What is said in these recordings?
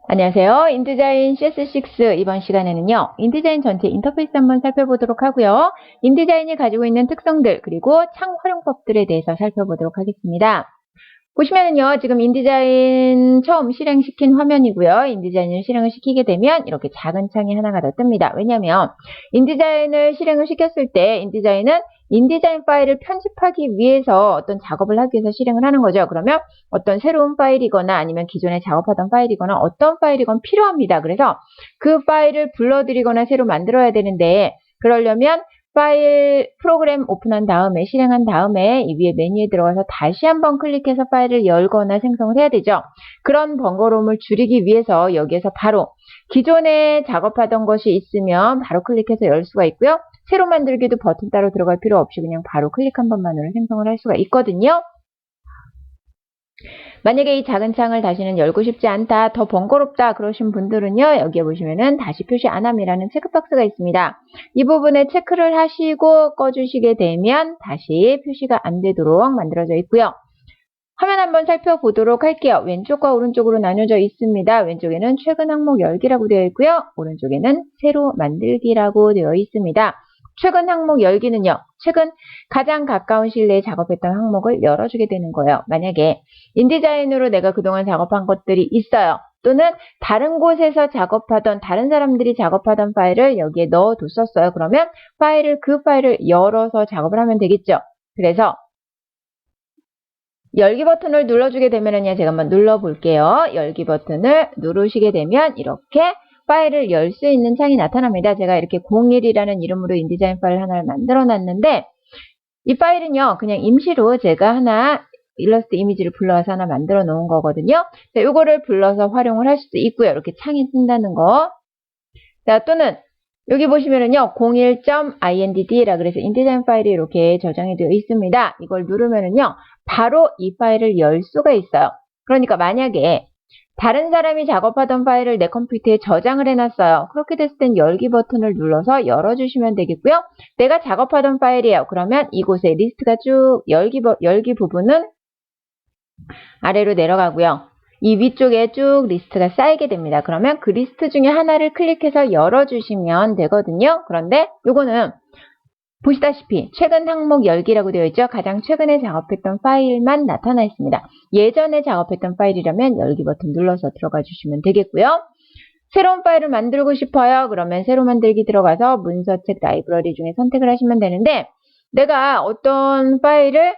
안녕하세요. 인디자인 CS6 이번 시간에는요. 인디자인 전체 인터페이스 한번 살펴보도록 하고요. 인디자인이 가지고 있는 특성들 그리고 창 활용법들에 대해서 살펴보도록 하겠습니다. 보시면은요. 지금 인디자인 처음 실행시킨 화면이고요. 인디자인을 실행을 시키게 되면 이렇게 작은 창이 하나가 더 뜹니다. 왜냐하면 인디자인을 실행을 시켰을 때 인디자인은 인디자인 파일을 편집하기 위해서 어떤 작업을 하기 위해서 실행을 하는 거죠. 그러면 어떤 새로운 파일이거나 아니면 기존에 작업하던 파일이거나 어떤 파일이건 필요합니다. 그래서 그 파일을 불러들이거나 새로 만들어야 되는데 그러려면 파일 프로그램 오픈한 다음에 실행한 다음에 이 위에 메뉴에 들어가서 다시 한번 클릭해서 파일을 열거나 생성을 해야 되죠. 그런 번거로움을 줄이기 위해서 여기에서 바로 기존에 작업하던 것이 있으면 바로 클릭해서 열 수가 있고요. 새로 만들기도 버튼 따로 들어갈 필요 없이 그냥 바로 클릭 한 번만으로 생성을 할 수가 있거든요. 만약에 이 작은 창을 다시는 열고 싶지 않다, 더 번거롭다 그러신 분들은요. 여기에 보시면은 다시 표시 안 함이라는 체크박스가 있습니다. 이 부분에 체크를 하시고 꺼주시게 되면 다시 표시가 안 되도록 만들어져 있고요. 화면 한번 살펴보도록 할게요. 왼쪽과 오른쪽으로 나뉘어져 있습니다. 왼쪽에는 최근 항목 열기라고 되어 있고요. 오른쪽에는 새로 만들기라고 되어 있습니다. 최근 항목 열기는요. 최근 가장 가까운 시일 내에 작업했던 항목을 열어주게 되는 거예요. 만약에 인디자인으로 내가 그동안 작업한 것들이 있어요. 또는 다른 곳에서 작업하던 다른 사람들이 작업하던 파일을 여기에 넣어뒀었어요. 그러면 그 파일을 열어서 작업을 하면 되겠죠. 그래서 열기 버튼을 눌러주게 되면은요, 제가 한번 눌러볼게요. 열기 버튼을 누르시게 되면 이렇게 파일을 열 수 있는 창이 나타납니다. 제가 이렇게 01이라는 이름으로 인디자인 파일 하나를 만들어 놨는데 이 파일은요, 그냥 임시로 제가 하나 일러스트 이미지를 불러와서 하나 만들어 놓은 거거든요. 자, 이거를 불러서 활용을 할 수도 있고요. 이렇게 창이 뜬다는 거. 자, 또는 여기 보시면은요, 01.indd라 그래서 인디자인 파일이 이렇게 저장이 되어 있습니다. 이걸 누르면은요, 바로 이 파일을 열 수가 있어요. 그러니까 만약에 다른 사람이 작업하던 파일을 내 컴퓨터에 저장을 해놨어요. 그렇게 됐을 땐 열기 버튼을 눌러서 열어주시면 되겠고요. 내가 작업하던 파일이에요. 그러면 이곳에 리스트가 쭉 열기 부분은 아래로 내려가고요. 이 위쪽에 쭉 리스트가 쌓이게 됩니다. 그러면 그 리스트 중에 하나를 클릭해서 열어주시면 되거든요. 그런데 이거는 보시다시피 최근 항목 열기라고 되어 있죠. 가장 최근에 작업했던 파일만 나타나 있습니다. 예전에 작업했던 파일이라면 열기 버튼 눌러서 들어가 주시면 되겠고요. 새로운 파일을 만들고 싶어요. 그러면 새로 만들기 들어가서 문서책 라이브러리 중에 선택을 하시면 되는데 내가 어떤 파일을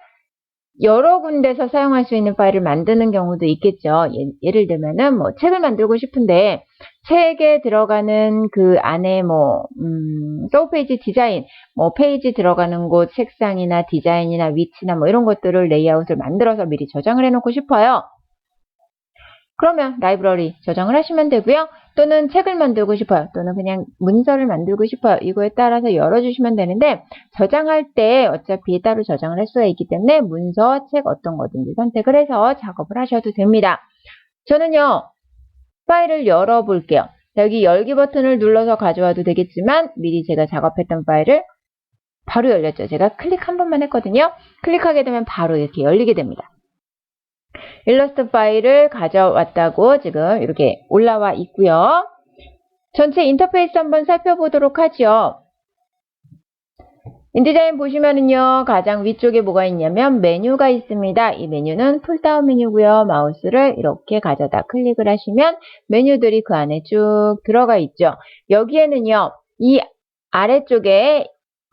여러 군데서 사용할 수 있는 파일을 만드는 경우도 있겠죠. 예를 들면은 뭐 책을 만들고 싶은데 책에 들어가는 그 안에 서브 페이지 디자인, 페이지 들어가는 곳 색상이나 디자인이나 위치나 이런 것들을 레이아웃을 만들어서 미리 저장을 해놓고 싶어요. 그러면 라이브러리 저장을 하시면 되고요. 또는 책을 만들고 싶어요. 또는 그냥 문서를 만들고 싶어요. 이거에 따라서 열어주시면 되는데 저장할 때 어차피 따로 저장을 할 수가 있기 때문에 문서, 책 어떤 거든지 선택을 해서 작업을 하셔도 됩니다. 저는요. 파일을 열어볼게요. 여기 열기 버튼을 눌러서 가져와도 되겠지만 미리 제가 작업했던 파일을 바로 열렸죠. 제가 클릭 한 번만 했거든요. 클릭하게 되면 바로 이렇게 열리게 됩니다. 일러스트 파일을 가져왔다고 지금 이렇게 올라와 있고요. 전체 인터페이스 한번 살펴보도록 하죠. 인디자인 보시면은요. 가장 위쪽에 뭐가 있냐면 메뉴가 있습니다. 이 메뉴는 풀다운 메뉴고요. 마우스를 이렇게 가져다 클릭을 하시면 메뉴들이 그 안에 쭉 들어가 있죠. 여기에는요. 이 아래쪽에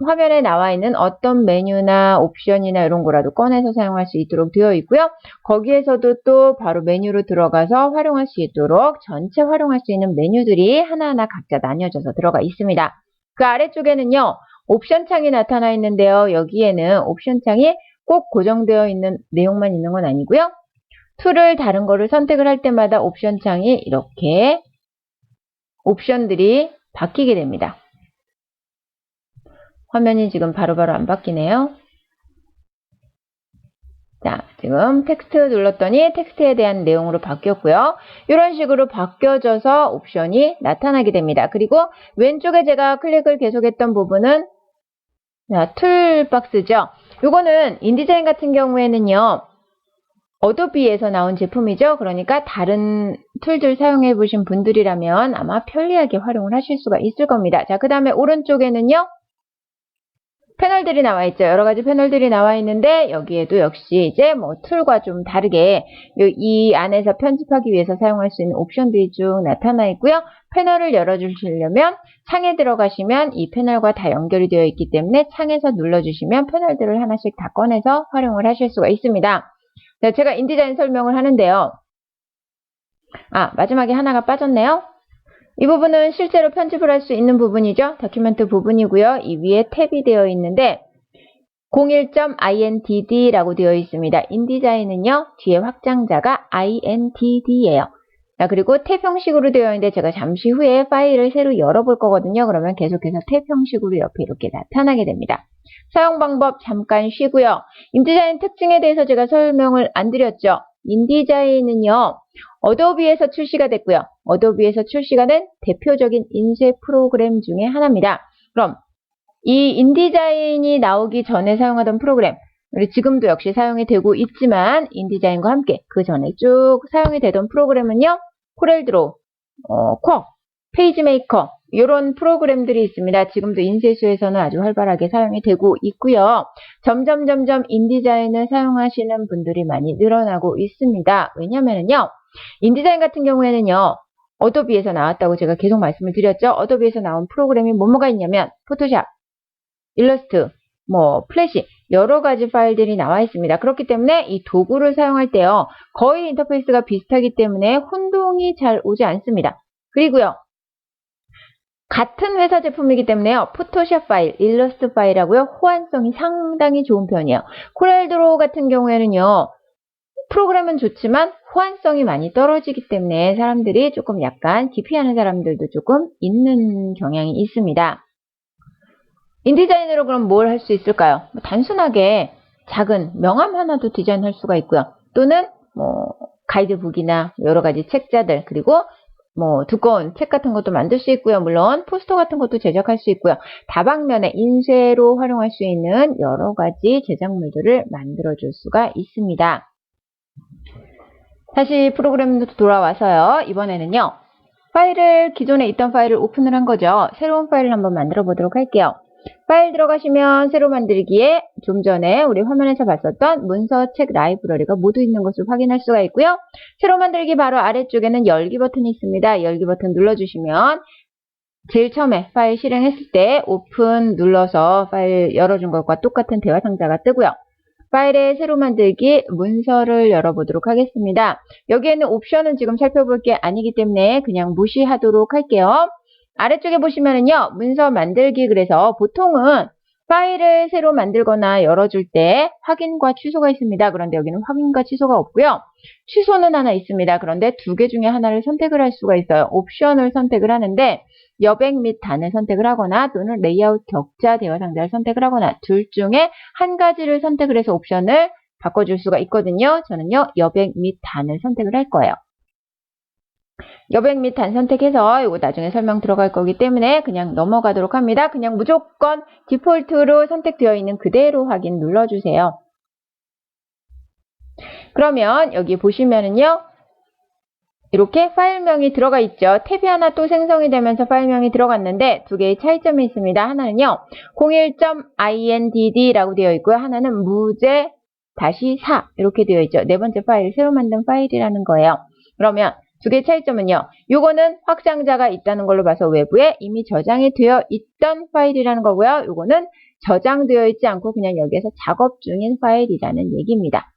화면에 나와 있는 어떤 메뉴나 옵션이나 이런 거라도 꺼내서 사용할 수 있도록 되어 있고요. 거기에서도 또 바로 메뉴로 들어가서 활용할 수 있도록 전체 활용할 수 있는 메뉴들이 하나하나 각자 나뉘어져서 들어가 있습니다. 그 아래쪽에는요. 옵션 창이 나타나 있는데요. 여기에는 옵션 창이 꼭 고정되어 있는 내용만 있는 건 아니고요. 툴을 다른 거를 선택을 할 때마다 옵션 창이 이렇게 옵션들이 바뀌게 됩니다. 화면이 지금 바로바로 안 바뀌네요. 자, 지금 텍스트 눌렀더니 텍스트에 대한 내용으로 바뀌었고요. 이런 식으로 바뀌어져서 옵션이 나타나게 됩니다. 그리고 왼쪽에 제가 클릭을 계속했던 부분은 자, 툴박스죠. 요거는 인디자인 같은 경우에는요. 어도비에서 나온 제품이죠. 그러니까 다른 툴들 사용해 보신 분들이라면 아마 편리하게 활용을 하실 수가 있을 겁니다. 자, 그 다음에 오른쪽에는요. 패널들이 나와 있죠. 여러 가지 패널들이 나와 있는데 여기에도 역시 이제 뭐 툴과 좀 다르게 이 안에서 편집하기 위해서 사용할 수 있는 옵션들이 쭉 나타나 있고요. 패널을 열어주시려면 창에 들어가시면 이 패널과 다 연결이 되어 있기 때문에 창에서 눌러주시면 패널들을 하나씩 다 꺼내서 활용을 하실 수가 있습니다. 자, 제가 인디자인 설명을 하는데요. 마지막에 하나가 빠졌네요. 이 부분은 실제로 편집을 할 수 있는 부분이죠. 다큐멘트 부분이고요. 이 위에 탭이 되어 있는데 01.indd라고 되어 있습니다. 인디자인은요. 뒤에 확장자가 intd예요. 자, 그리고 탭 형식으로 되어 있는데 제가 잠시 후에 파일을 새로 열어볼 거거든요. 그러면 계속해서 탭 형식으로 옆에 이렇게 나타나게 됩니다. 사용 방법 잠깐 쉬고요. 인디자인 특징에 대해서 제가 설명을 안 드렸죠. 인디자인은요. 어도비에서 출시가 됐고요. 어도비에서 출시가 된 대표적인 인쇄 프로그램 중에 하나입니다. 그럼 이 인디자인이 나오기 전에 사용하던 프로그램, 우리 지금도 역시 사용이 되고 있지만 인디자인과 함께 그 전에 쭉 사용이 되던 프로그램은요. 코렐드로우, 쿼, 페이지메이커 이런 프로그램들이 있습니다. 지금도 인쇄소에서는 아주 활발하게 사용이 되고 있고요. 점점 인디자인을 사용하시는 분들이 많이 늘어나고 있습니다. 왜냐면은요. 인디자인 같은 경우에는요. 어도비에서 나왔다고 제가 계속 말씀을 드렸죠. 어도비에서 나온 프로그램이 뭐가 있냐면 포토샵, 일러스트, 플래시 여러 가지 파일들이 나와 있습니다. 그렇기 때문에 이 도구를 사용할 때요. 거의 인터페이스가 비슷하기 때문에 혼동이 잘 오지 않습니다. 그리고요. 같은 회사 제품이기 때문에요. 포토샵 파일, 일러스트 파일하고요. 호환성이 상당히 좋은 편이에요. 코렐드로우 같은 경우에는요. 프로그램은 좋지만 호환성이 많이 떨어지기 때문에 사람들이 조금 약간 기피하는 사람들도 조금 있는 경향이 있습니다. 인디자인으로 그럼 뭘 할 수 있을까요? 단순하게 작은 명함 하나도 디자인할 수가 있고요. 또는 가이드북이나 여러 가지 책자들 그리고 두꺼운 책 같은 것도 만들 수 있고요. 물론 포스터 같은 것도 제작할 수 있고요. 다방면에 인쇄로 활용할 수 있는 여러 가지 제작물들을 만들어 줄 수가 있습니다. 다시 프로그램으로 돌아와서요. 이번에는요. 기존에 있던 파일을 오픈을 한 거죠. 새로운 파일을 한번 만들어 보도록 할게요. 파일 들어가시면 새로 만들기에 좀 전에 우리 화면에서 봤었던 문서 책 라이브러리가 모두 있는 것을 확인할 수가 있고요. 새로 만들기 바로 아래쪽에는 열기 버튼이 있습니다. 열기 버튼 눌러주시면 제일 처음에 파일 실행했을 때 오픈 눌러서 파일 열어준 것과 똑같은 대화 상자가 뜨고요. 파일의 새로 만들기 문서를 열어보도록 하겠습니다. 여기에는 옵션은 지금 살펴볼 게 아니기 때문에 그냥 무시하도록 할게요. 아래쪽에 보시면은요, 문서 만들기 그래서 보통은 파일을 새로 만들거나 열어줄 때 확인과 취소가 있습니다. 그런데 여기는 확인과 취소가 없고요. 취소는 하나 있습니다. 그런데 두 개 중에 하나를 선택을 할 수가 있어요. 옵션을 선택을 하는데 여백 및 단을 선택을 하거나 또는 레이아웃 격자 대화 상자를 선택을 하거나 둘 중에 한 가지를 선택을 해서 옵션을 바꿔줄 수가 있거든요. 저는요, 여백 및 단을 선택을 할 거예요. 여백 및 단 선택해서 이거 나중에 설명 들어갈 거기 때문에 그냥 넘어가도록 합니다. 그냥 무조건 디폴트로 선택되어 있는 그대로 확인 눌러주세요. 그러면 여기 보시면은요. 이렇게 파일명이 들어가 있죠. 탭이 하나 또 생성이 되면서 파일명이 들어갔는데 두 개의 차이점이 있습니다. 하나는요. 01.indd라고 되어 있고요. 하나는 무제-4 이렇게 되어 있죠. 네 번째 파일, 새로 만든 파일이라는 거예요. 그러면 두 개의 차이점은요. 요거는 확장자가 있다는 걸로 봐서 외부에 이미 저장이 되어 있던 파일이라는 거고요. 요거는 저장되어 있지 않고 그냥 여기에서 작업 중인 파일이라는 얘기입니다.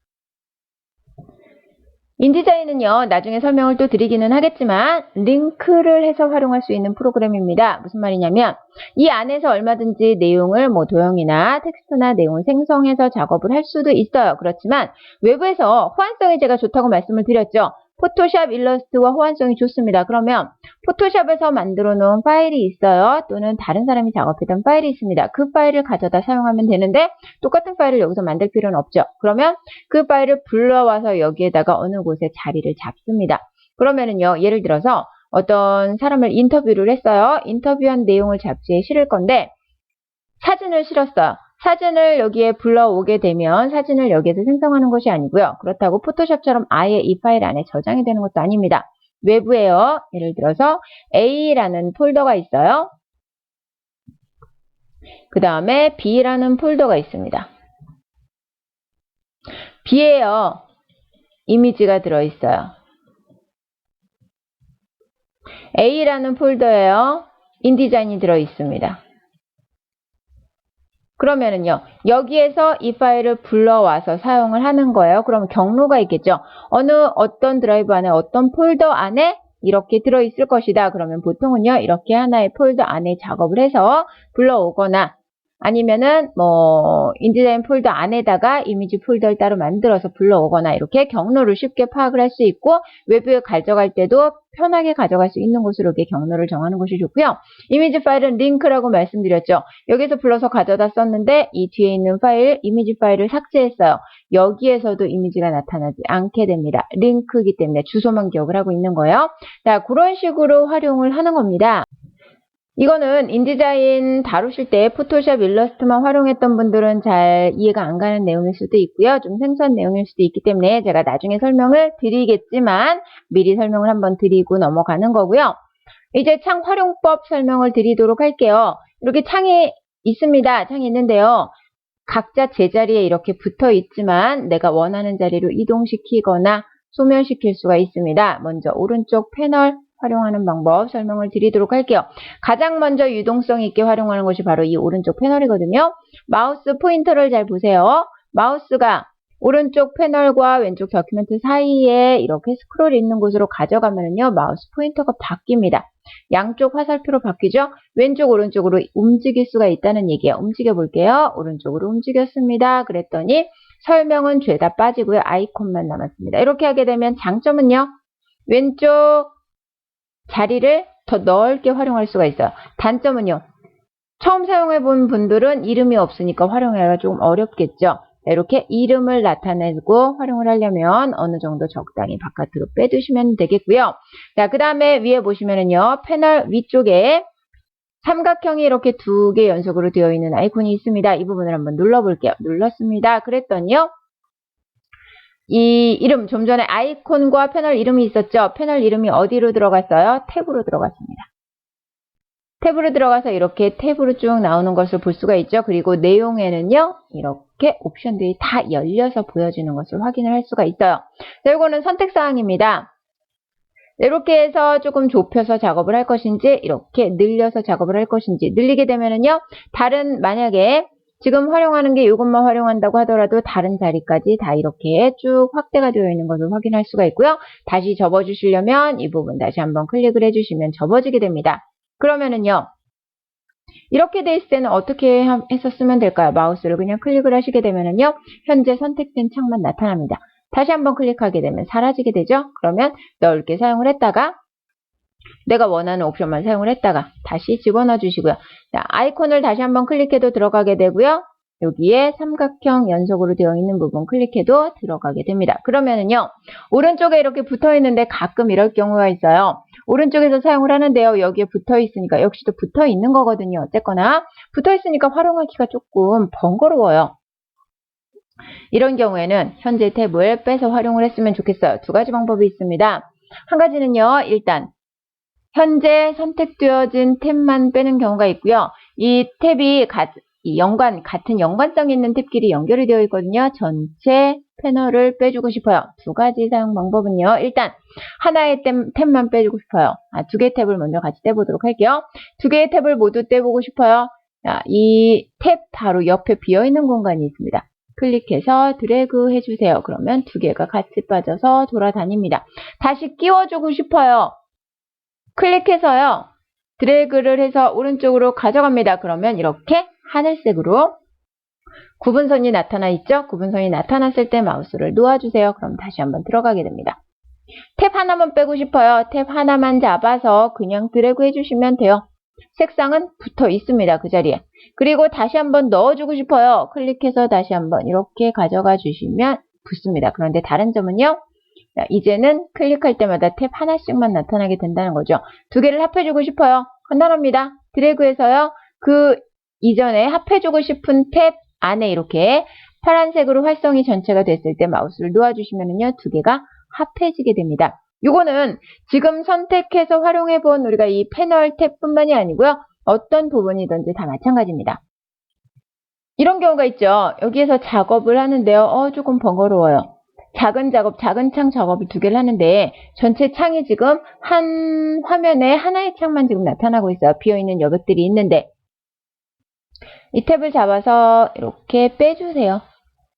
인디자인은요. 나중에 설명을 또 드리기는 하겠지만 링크를 해서 활용할 수 있는 프로그램입니다. 무슨 말이냐면 이 안에서 얼마든지 내용을 도형이나 텍스트나 내용을 생성해서 작업을 할 수도 있어요. 그렇지만 외부에서 호환성이 제가 좋다고 말씀을 드렸죠. 포토샵 일러스트와 호환성이 좋습니다. 그러면 포토샵에서 만들어 놓은 파일이 있어요. 또는 다른 사람이 작업했던 파일이 있습니다. 그 파일을 가져다 사용하면 되는데 똑같은 파일을 여기서 만들 필요는 없죠. 그러면 그 파일을 불러와서 여기에다가 어느 곳에 자리를 잡습니다. 그러면은요. 예를 들어서 어떤 사람을 인터뷰를 했어요. 인터뷰한 내용을 잡지에 실을 건데 사진을 실었어요. 사진을 여기에 불러오게 되면 사진을 여기에서 생성하는 것이 아니고요. 그렇다고 포토샵처럼 아예 이 파일 안에 저장이 되는 것도 아닙니다. 외부에요. 예를 들어서 A라는 폴더가 있어요. 그 다음에 B라는 폴더가 있습니다. B에요. 이미지가 들어있어요. A라는 폴더에요. 인디자인이 들어있습니다. 그러면은요, 여기에서 이 파일을 불러와서 사용을 하는 거예요. 그러면 경로가 있겠죠. 어떤 드라이브 안에, 어떤 폴더 안에 이렇게 들어있을 것이다. 그러면 보통은요, 이렇게 하나의 폴더 안에 작업을 해서 불러오거나 아니면은 인디자인 폴더 안에다가 이미지 폴더를 따로 만들어서 불러오거나 이렇게 경로를 쉽게 파악을 할 수 있고 외부에 가져갈 때도 편하게 가져갈 수 있는 곳으로 이렇게 경로를 정하는 것이 좋고요. 이미지 파일은 링크라고 말씀드렸죠. 여기서 불러서 가져다 썼는데 이 뒤에 있는 파일, 이미지 파일을 삭제했어요. 여기에서도 이미지가 나타나지 않게 됩니다. 링크이기 때문에 주소만 기억을 하고 있는 거예요. 자, 그런 식으로 활용을 하는 겁니다. 이거는 인디자인 다루실 때 포토샵 일러스트만 활용했던 분들은 잘 이해가 안 가는 내용일 수도 있고요. 좀 생소한 내용일 수도 있기 때문에 제가 나중에 설명을 드리겠지만 미리 설명을 한번 드리고 넘어가는 거고요. 이제 창 활용법 설명을 드리도록 할게요. 이렇게 창이 있습니다. 창이 있는데요. 각자 제자리에 이렇게 붙어 있지만 내가 원하는 자리로 이동시키거나 소멸시킬 수가 있습니다. 먼저 오른쪽 패널 활용하는 방법 설명을 드리도록 할게요. 가장 먼저 유동성 있게 활용하는 것이 바로 이 오른쪽 패널이거든요. 마우스 포인터를 잘 보세요. 마우스가 오른쪽 패널과 왼쪽 도큐멘트 사이에 이렇게 스크롤 있는 곳으로 가져가면요. 마우스 포인터가 바뀝니다. 양쪽 화살표로 바뀌죠. 왼쪽 오른쪽으로 움직일 수가 있다는 얘기예요. 움직여 볼게요. 오른쪽으로 움직였습니다. 그랬더니 설명은 죄다 빠지고요. 아이콘만 남았습니다. 이렇게 하게 되면 장점은요. 왼쪽 자리를 더 넓게 활용할 수가 있어요. 단점은요. 처음 사용해 본 분들은 이름이 없으니까 활용하기가 조금 어렵겠죠. 이렇게 이름을 나타내고 활용을 하려면 어느 정도 적당히 바깥으로 빼두시면 되겠고요. 자, 그 다음에 위에 보시면은요. 패널 위쪽에 삼각형이 이렇게 두 개 연속으로 되어 있는 아이콘이 있습니다. 이 부분을 한번 눌러볼게요. 눌렀습니다. 그랬더니요. 이 이름, 좀 전에 아이콘과 패널 이름이 있었죠? 패널 이름이 어디로 들어갔어요? 탭으로 들어갔습니다. 탭으로 들어가서 이렇게 탭으로 쭉 나오는 것을 볼 수가 있죠. 그리고 내용에는요. 이렇게 옵션들이 다 열려서 보여지는 것을 확인을 할 수가 있어요. 자, 이거는 선택사항입니다. 이렇게 해서 조금 좁혀서 작업을 할 것인지 이렇게 늘려서 작업을 할 것인지 늘리게 되면은요. 만약에 지금 활용하는 게 이것만 활용한다고 하더라도 다른 자리까지 다 이렇게 쭉 확대가 되어 있는 것을 확인할 수가 있고요. 다시 접어주시려면 이 부분 다시 한번 클릭을 해주시면 접어지게 됩니다. 그러면은요. 이렇게 돼 있을 때는 어떻게 해서 쓰면 될까요? 마우스를 그냥 클릭을 하시게 되면은요. 현재 선택된 창만 나타납니다. 다시 한번 클릭하게 되면 사라지게 되죠. 그러면 넓게 사용을 했다가 내가 원하는 옵션만 사용을 했다가 다시 집어넣어 주시고요. 자, 아이콘을 다시 한번 클릭해도 들어가게 되고요. 여기에 삼각형 연속으로 되어 있는 부분 클릭해도 들어가게 됩니다. 그러면은요. 오른쪽에 이렇게 붙어 있는데 가끔 이럴 경우가 있어요. 오른쪽에서 사용을 하는데요. 여기에 붙어 있으니까 역시도 붙어 있는 거거든요. 어쨌거나 붙어 있으니까 활용하기가 조금 번거로워요. 이런 경우에는 현재 탭을 빼서 활용을 했으면 좋겠어요. 두 가지 방법이 있습니다. 한 가지는요. 일단 현재 선택되어진 탭만 빼는 경우가 있고요. 이 탭이 같은 연관성 있는 탭끼리 연결이 되어 있거든요. 전체 패널을 빼주고 싶어요. 두 가지 사용 방법은요. 일단 하나의 탭만 빼주고 싶어요. 두 개의 탭을 먼저 같이 떼보도록 할게요. 두 개의 탭을 모두 떼보고 싶어요. 이 탭 바로 옆에 비어있는 공간이 있습니다. 클릭해서 드래그 해주세요. 그러면 두 개가 같이 빠져서 돌아다닙니다. 다시 끼워주고 싶어요. 클릭해서요. 드래그를 해서 오른쪽으로 가져갑니다. 그러면 이렇게 하늘색으로 구분선이 나타나 있죠? 구분선이 나타났을 때 마우스를 놓아주세요. 그럼 다시 한번 들어가게 됩니다. 탭 하나만 빼고 싶어요. 탭 하나만 잡아서 그냥 드래그 해주시면 돼요. 색상은 붙어 있습니다. 그 자리에. 그리고 다시 한번 넣어주고 싶어요. 클릭해서 다시 한번 이렇게 가져가 주시면 붙습니다. 그런데 다른 점은요. 자, 이제는 클릭할 때마다 탭 하나씩만 나타나게 된다는 거죠. 두 개를 합해주고 싶어요. 간단합니다. 드래그해서요. 그 이전에 합해주고 싶은 탭 안에 이렇게 파란색으로 활성이 전체가 됐을 때 마우스를 놓아주시면은요, 두 개가 합해지게 됩니다. 요거는 지금 선택해서 활용해 본 우리가 이 패널 탭뿐만이 아니고요. 어떤 부분이든지 다 마찬가지입니다. 이런 경우가 있죠. 여기에서 작업을 하는데요. 조금 번거로워요. 작은 작업, 작은 창 작업을 두 개를 하는데 전체 창이 지금 한 화면에 하나의 창만 지금 나타나고 있어요. 비어있는 여백들이 있는데 이 탭을 잡아서 이렇게 빼주세요.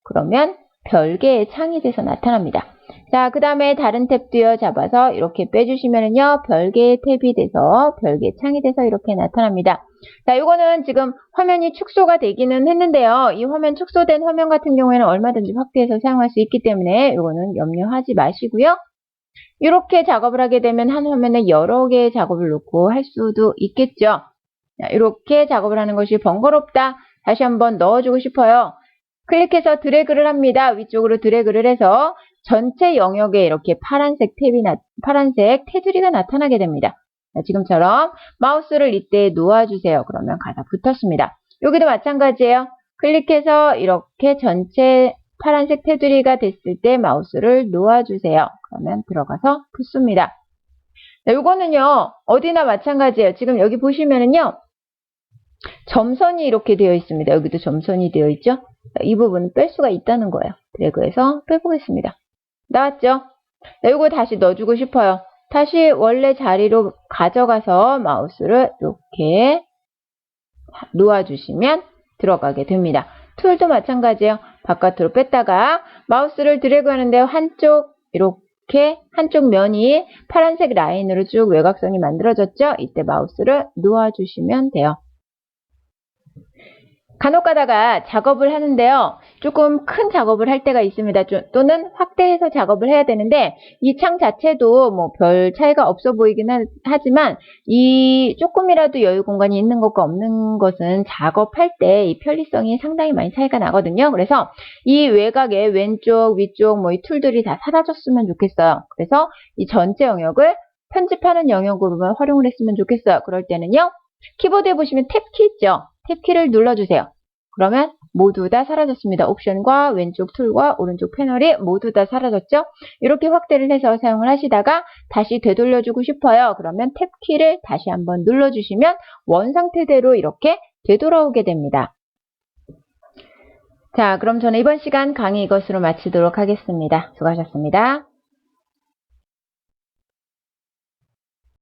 그러면 별개의 창이 돼서 나타납니다. 자, 그 다음에 다른 탭도요, 잡아서 이렇게 빼주시면은요, 별개의 탭이 돼서, 별개의 창이 돼서 이렇게 나타납니다. 자, 요거는 지금 화면이 축소가 되기는 했는데요, 이 화면 축소된 화면 같은 경우에는 얼마든지 확대해서 사용할 수 있기 때문에 요거는 염려하지 마시고요. 이렇게 작업을 하게 되면 한 화면에 여러 개의 작업을 놓고 할 수도 있겠죠. 자, 이렇게 작업을 하는 것이 번거롭다. 다시 한번 넣어주고 싶어요. 클릭해서 드래그를 합니다. 위쪽으로 드래그를 해서 전체 영역에 이렇게 파란색 테두리가 나타나게 됩니다. 자, 지금처럼 마우스를 이때 놓아주세요. 그러면 가서 붙었습니다. 여기도 마찬가지예요. 클릭해서 이렇게 전체 파란색 테두리가 됐을 때 마우스를 놓아주세요. 그러면 들어가서 붙습니다. 자, 요거는요, 어디나 마찬가지예요. 지금 여기 보시면은요, 점선이 이렇게 되어 있습니다. 여기도 점선이 되어 있죠? 이 부분은 뺄 수가 있다는 거예요. 드래그해서 빼보겠습니다. 나왔죠? 자, 요거 다시 넣어주고 싶어요. 다시 원래 자리로 가져가서 마우스를 이렇게 놓아주시면 들어가게 됩니다. 툴도 마찬가지예요. 바깥으로 뺐다가 마우스를 드래그 하는데 이렇게 한쪽 면이 파란색 라인으로 쭉 외곽선이 만들어졌죠? 이때 마우스를 놓아주시면 돼요. 간혹 가다가 작업을 하는데요. 조금 큰 작업을 할 때가 있습니다. 또는 확대해서 작업을 해야 되는데 이 창 자체도 뭐 별 차이가 없어 보이긴 하지만 이 조금이라도 여유 공간이 있는 것과 없는 것은 작업할 때 이 편리성이 상당히 많이 차이가 나거든요. 그래서 이 외곽에 왼쪽, 위쪽 뭐 이 툴들이 다 사라졌으면 좋겠어요. 그래서 이 전체 영역을 편집하는 영역으로만 활용을 했으면 좋겠어요. 그럴 때는요. 키보드에 보시면 탭키 있죠? 탭키를 눌러주세요. 그러면 모두 다 사라졌습니다. 옵션과 왼쪽 툴과 오른쪽 패널이 모두 다 사라졌죠? 이렇게 확대를 해서 사용을 하시다가 다시 되돌려주고 싶어요. 그러면 탭키를 다시 한번 눌러주시면 원상태대로 이렇게 되돌아오게 됩니다. 자, 그럼 저는 이번 시간 강의 이것으로 마치도록 하겠습니다. 수고하셨습니다.